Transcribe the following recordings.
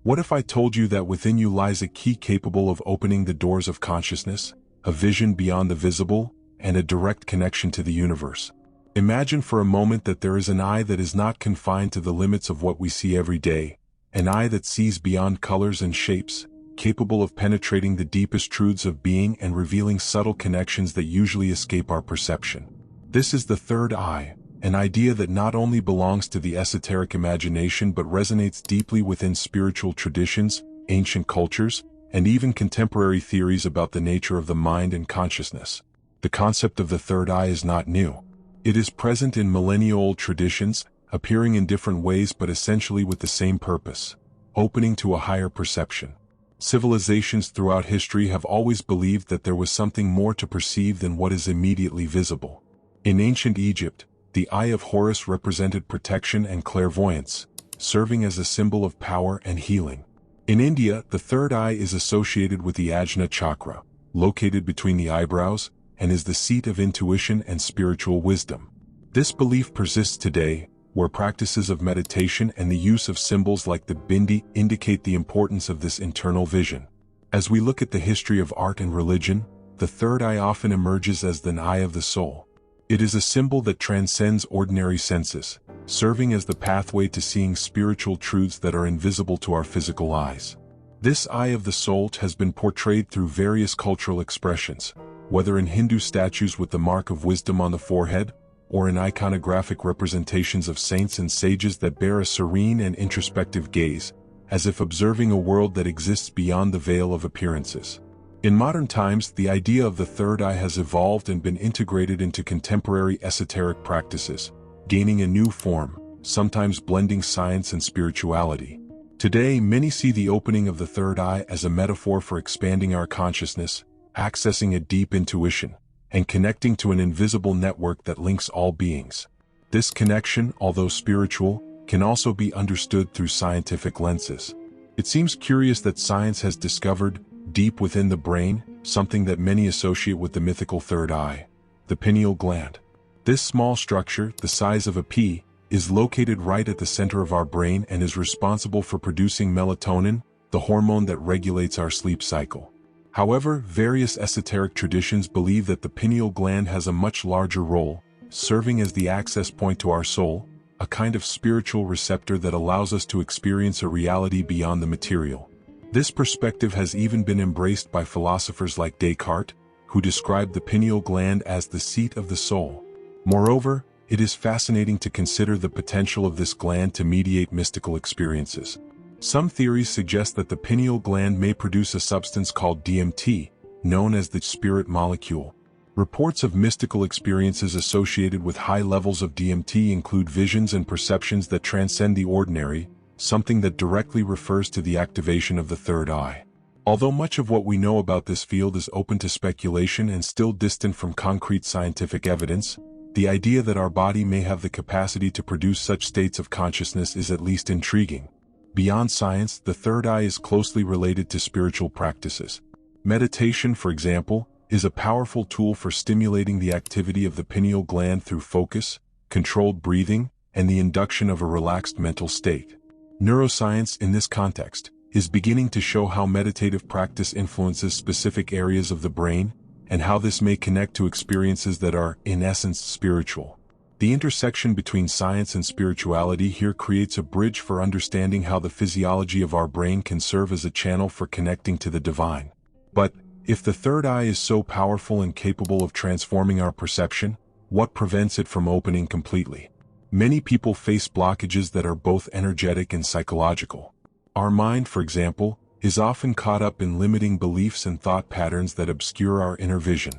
What if I told you that within you lies a key capable of opening the doors of consciousness, a vision beyond the visible, and a direct connection to the universe? Imagine for a moment that there is an eye that is not confined to the limits of what we see every day, an eye that sees beyond colors and shapes, capable of penetrating the deepest truths of being and revealing subtle connections that usually escape our perception. This is the third eye, an idea that not only belongs to the esoteric imagination but resonates deeply within spiritual traditions, ancient cultures, and even contemporary theories about the nature of the mind and consciousness. The concept of the third eye is not new. It is present in millennia-old traditions, appearing in different ways but essentially with the same purpose: opening to a higher perception. Civilizations throughout history have always believed that there was something more to perceive than what is immediately visible. In ancient Egypt, the Eye of Horus represented protection and clairvoyance, serving as a symbol of power and healing. In India, the third eye is associated with the ajna chakra, located between the eyebrows, and is the seat of intuition and spiritual wisdom. This belief persists today, where practices of meditation and the use of symbols like the bindi indicate the importance of this internal vision. As we look at the history of art and religion, the third eye often emerges as the eye of the soul. It is a symbol that transcends ordinary senses, serving as the pathway to seeing spiritual truths that are invisible to our physical eyes. This eye of the soul has been portrayed through various cultural expressions, whether in Hindu statues with the mark of wisdom on the forehead, or in iconographic representations of saints and sages that bear a serene and introspective gaze, as if observing a world that exists beyond the veil of appearances. In modern times, the idea of the third eye has evolved and been integrated into contemporary esoteric practices, gaining a new form, sometimes blending science and spirituality. Today, many see the opening of the third eye as a metaphor for expanding our consciousness, accessing a deep intuition, and connecting to an invisible network that links all beings. This connection, although spiritual, can also be understood through scientific lenses. It seems curious that science has discovered, deep within the brain, something that many associate with the mythical third eye: the pineal gland. This small structure, the size of a pea, is located right at the center of our brain and is responsible for producing melatonin, the hormone that regulates our sleep cycle. However, various esoteric traditions believe that the pineal gland has a much larger role, serving as the access point to our soul, a kind of spiritual receptor that allows us to experience a reality beyond the material. This perspective has even been embraced by philosophers like Descartes, who described the pineal gland as the seat of the soul. Moreover, it is fascinating to consider the potential of this gland to mediate mystical experiences. Some theories suggest that the pineal gland may produce a substance called DMT, known as the spirit molecule. Reports of mystical experiences associated with high levels of DMT include visions and perceptions that transcend the ordinary, something that directly refers to the activation of the third eye. Although much of what we know about this field is open to speculation and still distant from concrete scientific evidence, the idea that our body may have the capacity to produce such states of consciousness is at least intriguing. Beyond science, the third eye is closely related to spiritual practices. Meditation, for example, is a powerful tool for stimulating the activity of the pineal gland through focus, controlled breathing, and the induction of a relaxed mental state. Neuroscience, in this context, is beginning to show how meditative practice influences specific areas of the brain, and how this may connect to experiences that are, in essence, spiritual. The intersection between science and spirituality here creates a bridge for understanding how the physiology of our brain can serve as a channel for connecting to the divine. But, if the third eye is so powerful and capable of transforming our perception, what prevents it from opening completely? Many people face blockages that are both energetic and psychological. Our mind, for example, is often caught up in limiting beliefs and thought patterns that obscure our inner vision.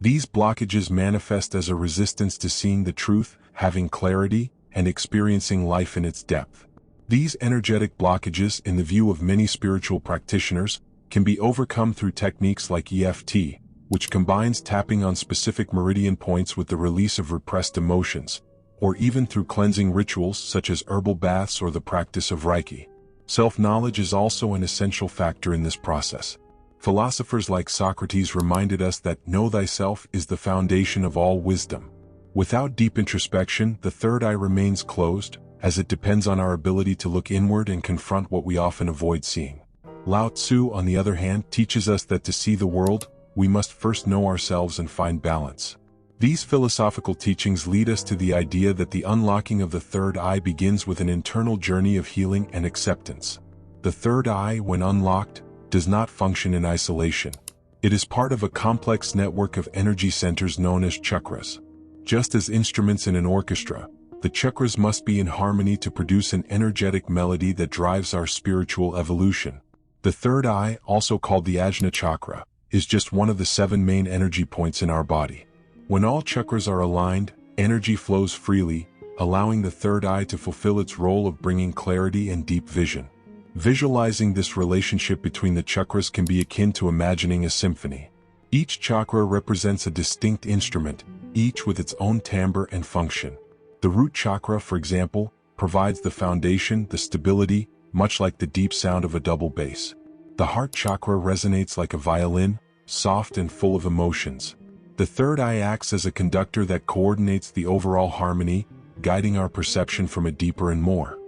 These blockages manifest as a resistance to seeing the truth, having clarity, and experiencing life in its depth. These energetic blockages, in the view of many spiritual practitioners, can be overcome through techniques like EFT, which combines tapping on specific meridian points with the release of repressed emotions, or even through cleansing rituals such as herbal baths or the practice of Reiki. Self-knowledge is also an essential factor in this process. Philosophers like Socrates reminded us that know thyself is the foundation of all wisdom. Without deep introspection, the third eye remains closed, as it depends on our ability to look inward and confront what we often avoid seeing. Lao Tzu, on the other hand, teaches us that to see the world, we must first know ourselves and find balance. These philosophical teachings lead us to the idea that the unlocking of the third eye begins with an internal journey of healing and acceptance. The third eye, when unlocked, does not function in isolation. It is part of a complex network of energy centers known as chakras. Just as instruments in an orchestra, the chakras must be in harmony to produce an energetic melody that drives our spiritual evolution. The third eye, also called the ajna chakra, is just one of the 7 main energy points in our body. When all chakras are aligned, energy flows freely, allowing the third eye to fulfill its role of bringing clarity and deep vision. Visualizing this relationship between the chakras can be akin to imagining a symphony. Each chakra represents a distinct instrument, each with its own timbre and function. The root chakra, for example, provides the foundation, the stability, much like the deep sound of a double bass. The heart chakra resonates like a violin, soft and full of emotions. The third eye acts as a conductor that coordinates the overall harmony, guiding our perception from a deeper and more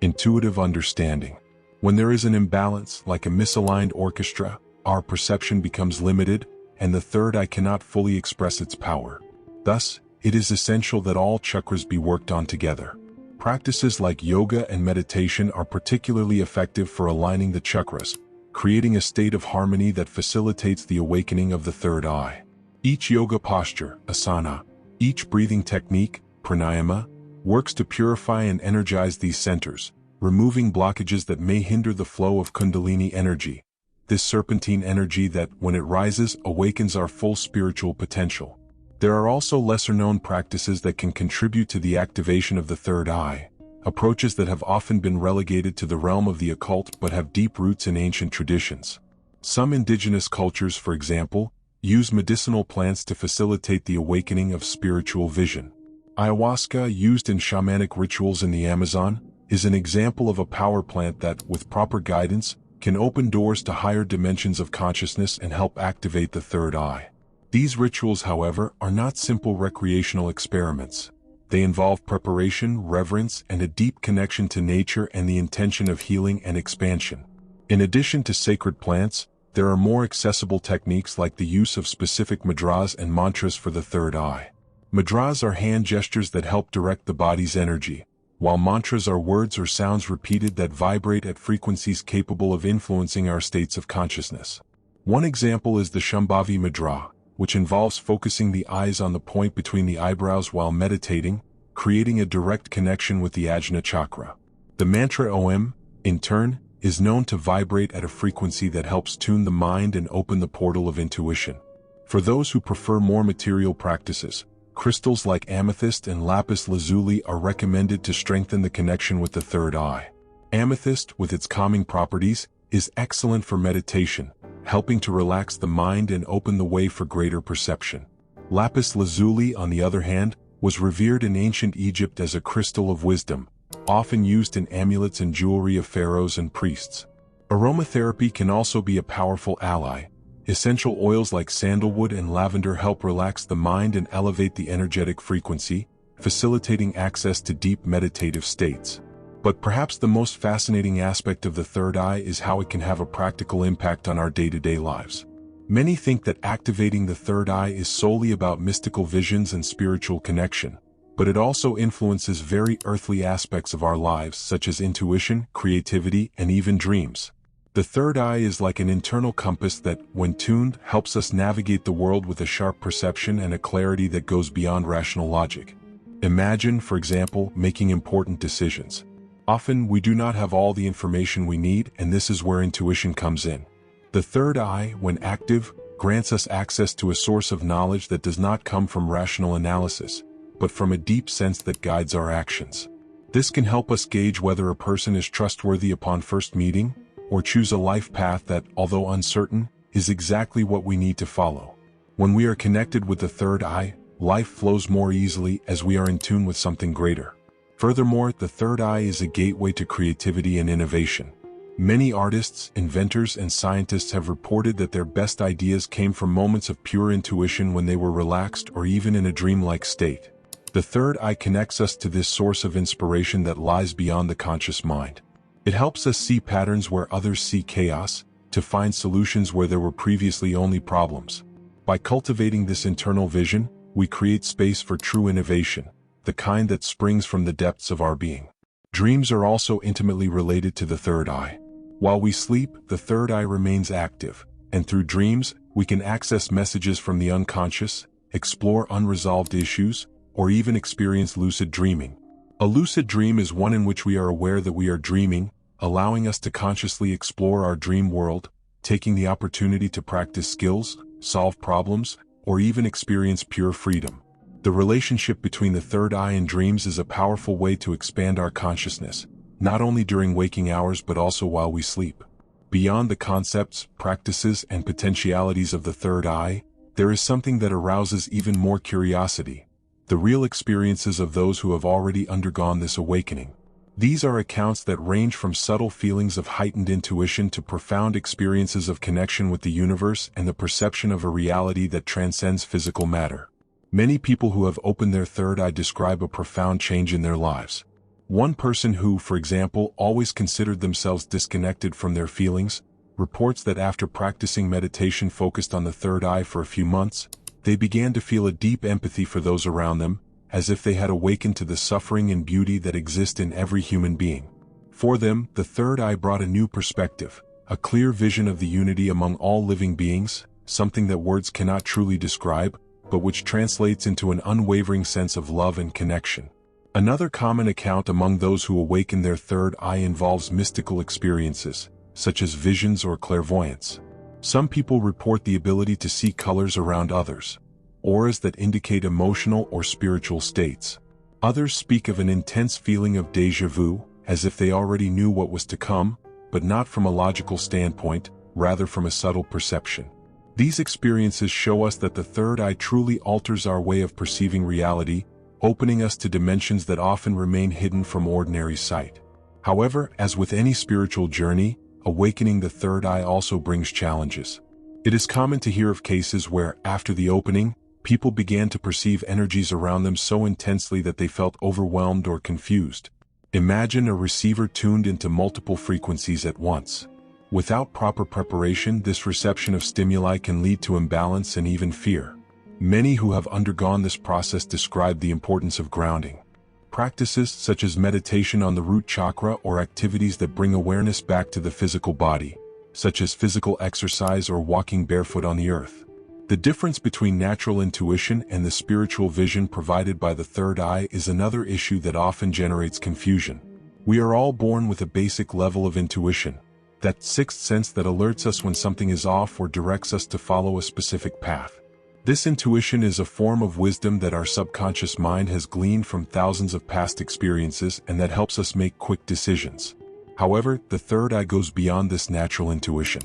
intuitive understanding. When there is an imbalance, like a misaligned orchestra, our perception becomes limited, and the third eye cannot fully express its power. Thus, it is essential that all chakras be worked on together. Practices like yoga and meditation are particularly effective for aligning the chakras, creating a state of harmony that facilitates the awakening of the third eye. Each yoga posture, asana, each breathing technique, pranayama, works to purify and energize these centers, removing blockages that may hinder the flow of kundalini energy. This serpentine energy that, when it rises, awakens our full spiritual potential. There are also lesser-known practices that can contribute to the activation of the third eye, approaches that have often been relegated to the realm of the occult but have deep roots in ancient traditions. Some indigenous cultures, for example, use medicinal plants to facilitate the awakening of spiritual vision. Ayahuasca, used in shamanic rituals in the Amazon, is an example of a power plant that, with proper guidance, can open doors to higher dimensions of consciousness and help activate the third eye. These rituals, however, are not simple recreational experiments. They involve preparation, reverence, and a deep connection to nature and the intention of healing and expansion. In addition to sacred plants, there are more accessible techniques like the use of specific mudras and mantras for the third eye. Mudras are hand gestures that help direct the body's energy, while mantras are words or sounds repeated that vibrate at frequencies capable of influencing our states of consciousness. One example is the Shambhavi mudra, which involves focusing the eyes on the point between the eyebrows while meditating, creating a direct connection with the ajna chakra. The mantra Om, in turn, is known to vibrate at a frequency that helps tune the mind and open the portal of intuition. For those who prefer more material practices, crystals like amethyst and lapis lazuli are recommended to strengthen the connection with the third eye. Amethyst, with its calming properties, is excellent for meditation, helping to relax the mind and open the way for greater perception. Lapis lazuli, on the other hand, was revered in ancient Egypt as a crystal of wisdom, often used in amulets and jewelry of pharaohs and priests. Aromatherapy can also be a powerful ally. Essential oils like sandalwood and lavender help relax the mind and elevate the energetic frequency, facilitating access to deep meditative states. But perhaps the most fascinating aspect of the third eye is how it can have a practical impact on our day-to-day lives. Many think that activating the third eye is solely about mystical visions and spiritual connection, but it also influences very earthly aspects of our lives such as intuition, creativity, and even dreams. The third eye is like an internal compass that, when tuned, helps us navigate the world with a sharp perception and a clarity that goes beyond rational logic. Imagine, for example, making important decisions. Often, we do not have all the information we need, and this is where intuition comes in. The third eye, when active, grants us access to a source of knowledge that does not come from rational analysis, but from a deep sense that guides our actions. This can help us gauge whether a person is trustworthy upon first meeting, or choose a life path that, although uncertain, is exactly what we need to follow. When we are connected with the third eye, life flows more easily as we are in tune with something greater. Furthermore, the third eye is a gateway to creativity and innovation. Many artists, inventors, and scientists have reported that their best ideas came from moments of pure intuition when they were relaxed or even in a dreamlike state. The third eye connects us to this source of inspiration that lies beyond the conscious mind. It helps us see patterns where others see chaos, to find solutions where there were previously only problems. By cultivating this internal vision, we create space for true innovation, the kind that springs from the depths of our being. Dreams are also intimately related to the third eye. While we sleep, the third eye remains active, and through dreams, we can access messages from the unconscious, explore unresolved issues, or even experience lucid dreaming. A lucid dream is one in which we are aware that we are dreaming, allowing us to consciously explore our dream world, taking the opportunity to practice skills, solve problems, or even experience pure freedom. The relationship between the third eye and dreams is a powerful way to expand our consciousness, not only during waking hours but also while we sleep. Beyond the concepts, practices, and potentialities of the third eye, there is something that arouses even more curiosity: the real experiences of those who have already undergone this awakening. These are accounts that range from subtle feelings of heightened intuition to profound experiences of connection with the universe and the perception of a reality that transcends physical matter. Many people who have opened their third eye describe a profound change in their lives. One person who, for example, always considered themselves disconnected from their feelings, reports that after practicing meditation focused on the third eye for a few months, they began to feel a deep empathy for those around them, as if they had awakened to the suffering and beauty that exist in every human being. For them, the third eye brought a new perspective, a clear vision of the unity among all living beings, something that words cannot truly describe, but which translates into an unwavering sense of love and connection. Another common account among those who awaken their third eye involves mystical experiences, such as visions or clairvoyance. Some people report the ability to see colors around others, auras that indicate emotional or spiritual states. Others speak of an intense feeling of déjà vu, as if they already knew what was to come, but not from a logical standpoint, rather from a subtle perception. These experiences show us that the third eye truly alters our way of perceiving reality, opening us to dimensions that often remain hidden from ordinary sight. However, as with any spiritual journey, awakening the third eye also brings challenges. It is common to hear of cases where, after the opening, people began to perceive energies around them so intensely that they felt overwhelmed or confused. Imagine a receiver tuned into multiple frequencies at once. Without proper preparation, this reception of stimuli can lead to imbalance and even fear. Many who have undergone this process describe the importance of grounding. Practices such as meditation on the root chakra or activities that bring awareness back to the physical body, such as physical exercise or walking barefoot on the earth. The difference between natural intuition and the spiritual vision provided by the third eye is another issue that often generates confusion. We are all born with a basic level of intuition, that sixth sense that alerts us when something is off or directs us to follow a specific path. This intuition is a form of wisdom that our subconscious mind has gleaned from thousands of past experiences and that helps us make quick decisions. However, the third eye goes beyond this natural intuition.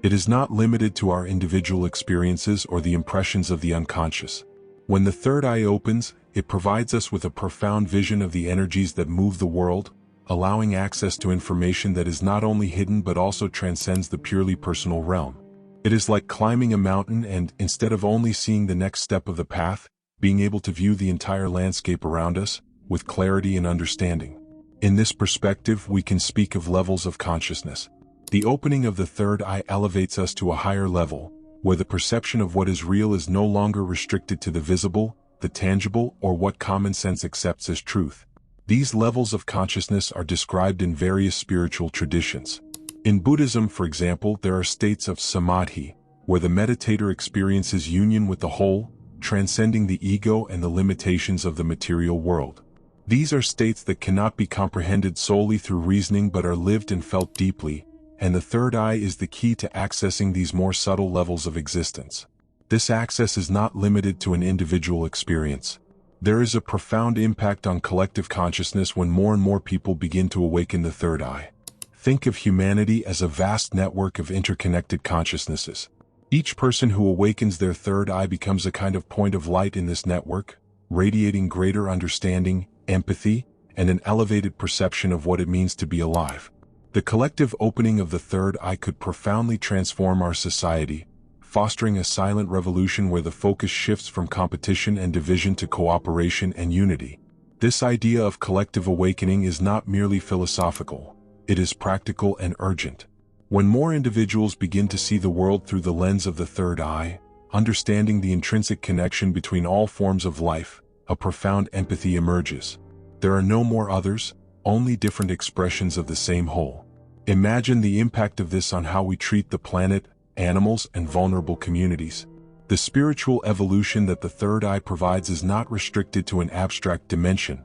It is not limited to our individual experiences or the impressions of the unconscious. When the third eye opens, it provides us with a profound vision of the energies that move the world, allowing access to information that is not only hidden but also transcends the purely personal realm. It is like climbing a mountain and, instead of only seeing the next step of the path, being able to view the entire landscape around us, with clarity and understanding. In this perspective, we can speak of levels of consciousness. The opening of the third eye elevates us to a higher level, where the perception of what is real is no longer restricted to the visible, the tangible, or what common sense accepts as truth. These levels of consciousness are described in various spiritual traditions. In Buddhism, for example, there are states of samadhi, where the meditator experiences union with the whole, transcending the ego and the limitations of the material world. These are states that cannot be comprehended solely through reasoning but are lived and felt deeply, and the third eye is the key to accessing these more subtle levels of existence. This access is not limited to an individual experience. There is a profound impact on collective consciousness when more and more people begin to awaken the third eye. Think of humanity as a vast network of interconnected consciousnesses. Each person who awakens their third eye becomes a kind of point of light in this network, radiating greater understanding, empathy, and an elevated perception of what it means to be alive. The collective opening of the third eye could profoundly transform our society, fostering a silent revolution where the focus shifts from competition and division to cooperation and unity. This idea of collective awakening is not merely philosophical, it is practical and urgent. When more individuals begin to see the world through the lens of the third eye, understanding the intrinsic connection between all forms of life, a profound empathy emerges. There are no more others, only different expressions of the same whole. Imagine the impact of this on how we treat the planet, animals, and vulnerable communities. The spiritual evolution that the third eye provides is not restricted to an abstract dimension.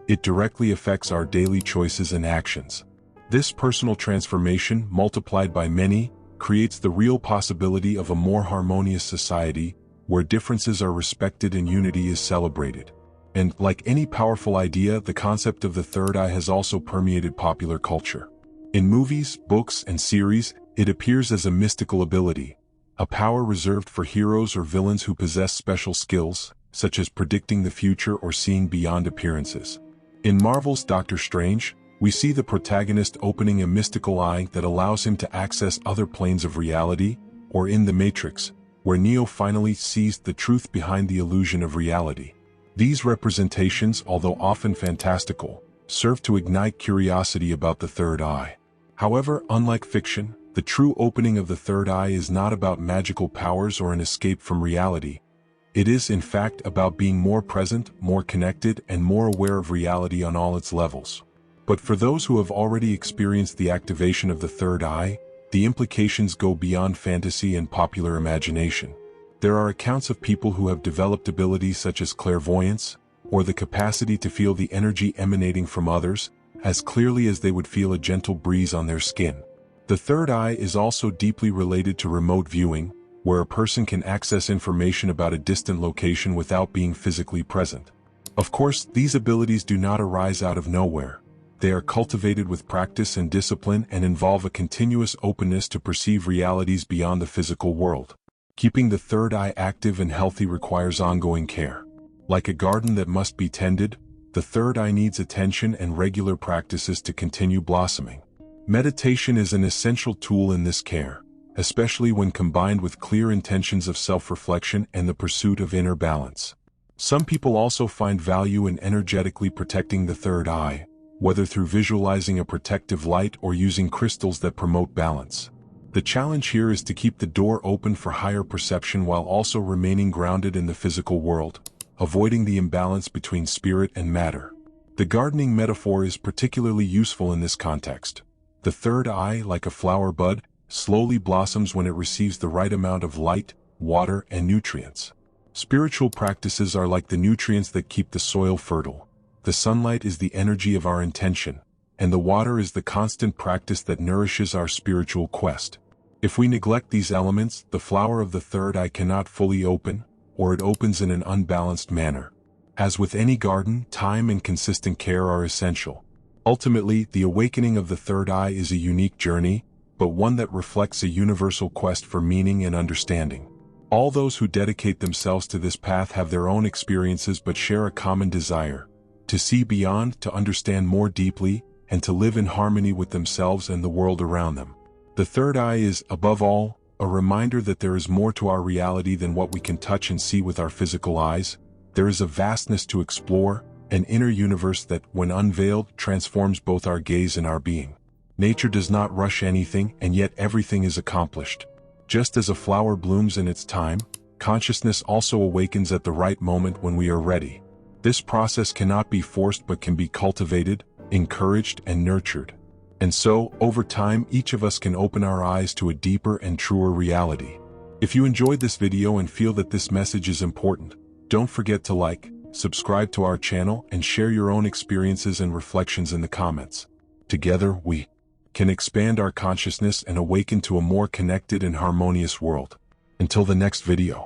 It directly affects our daily choices and actions. This personal transformation, multiplied by many, creates the real possibility of a more harmonious society, where differences are respected and unity is celebrated. And, like any powerful idea, the concept of the third eye has also permeated popular culture. In movies, books, and series, it appears as a mystical ability, a power reserved for heroes or villains who possess special skills, such as predicting the future or seeing beyond appearances. In Marvel's Doctor Strange, we see the protagonist opening a mystical eye that allows him to access other planes of reality, or in The Matrix, where Neo finally sees the truth behind the illusion of reality. These representations, although often fantastical, serve to ignite curiosity about the third eye. However, unlike fiction, the true opening of the third eye is not about magical powers or an escape from reality. It is, in fact, about being more present, more connected, and more aware of reality on all its levels. But for those who have already experienced the activation of the third eye, the implications go beyond fantasy and popular imagination. There are accounts of people who have developed abilities such as clairvoyance, or the capacity to feel the energy emanating from others, as clearly as they would feel a gentle breeze on their skin. The third eye is also deeply related to remote viewing, where a person can access information about a distant location without being physically present. Of course, these abilities do not arise out of nowhere. They are cultivated with practice and discipline and involve a continuous openness to perceive realities beyond the physical world. Keeping the third eye active and healthy requires ongoing care. Like a garden that must be tended, the third eye needs attention and regular practices to continue blossoming. Meditation is an essential tool in this care, especially when combined with clear intentions of self-reflection and the pursuit of inner balance. Some people also find value in energetically protecting the third eye, whether through visualizing a protective light or using crystals that promote balance. The challenge here is to keep the door open for higher perception while also remaining grounded in the physical world, avoiding the imbalance between spirit and matter. The gardening metaphor is particularly useful in this context. The third eye, like a flower bud, slowly blossoms when it receives the right amount of light, water, and nutrients. Spiritual practices are like the nutrients that keep the soil fertile. The sunlight is the energy of our intention, and the water is the constant practice that nourishes our spiritual quest. If we neglect these elements, the flower of the third eye cannot fully open, or it opens in an unbalanced manner. As with any garden, time and consistent care are essential. Ultimately, the awakening of the third eye is a unique journey, but one that reflects a universal quest for meaning and understanding. All those who dedicate themselves to this path have their own experiences but share a common desire: to see beyond, to understand more deeply, and to live in harmony with themselves and the world around them. The third eye is, above all, a reminder that there is more to our reality than what we can touch and see with our physical eyes. There is a vastness to explore, an inner universe that, when unveiled, transforms both our gaze and our being. Nature does not rush anything, and yet everything is accomplished. Just as a flower blooms in its time, consciousness also awakens at the right moment when we are ready. This process cannot be forced but can be cultivated, encouraged, and nurtured. And so, over time, each of us can open our eyes to a deeper and truer reality. If you enjoyed this video and feel that this message is important, don't forget to like, subscribe to our channel, and share your own experiences and reflections in the comments. Together, we can expand our consciousness and awaken to a more connected and harmonious world. Until the next video.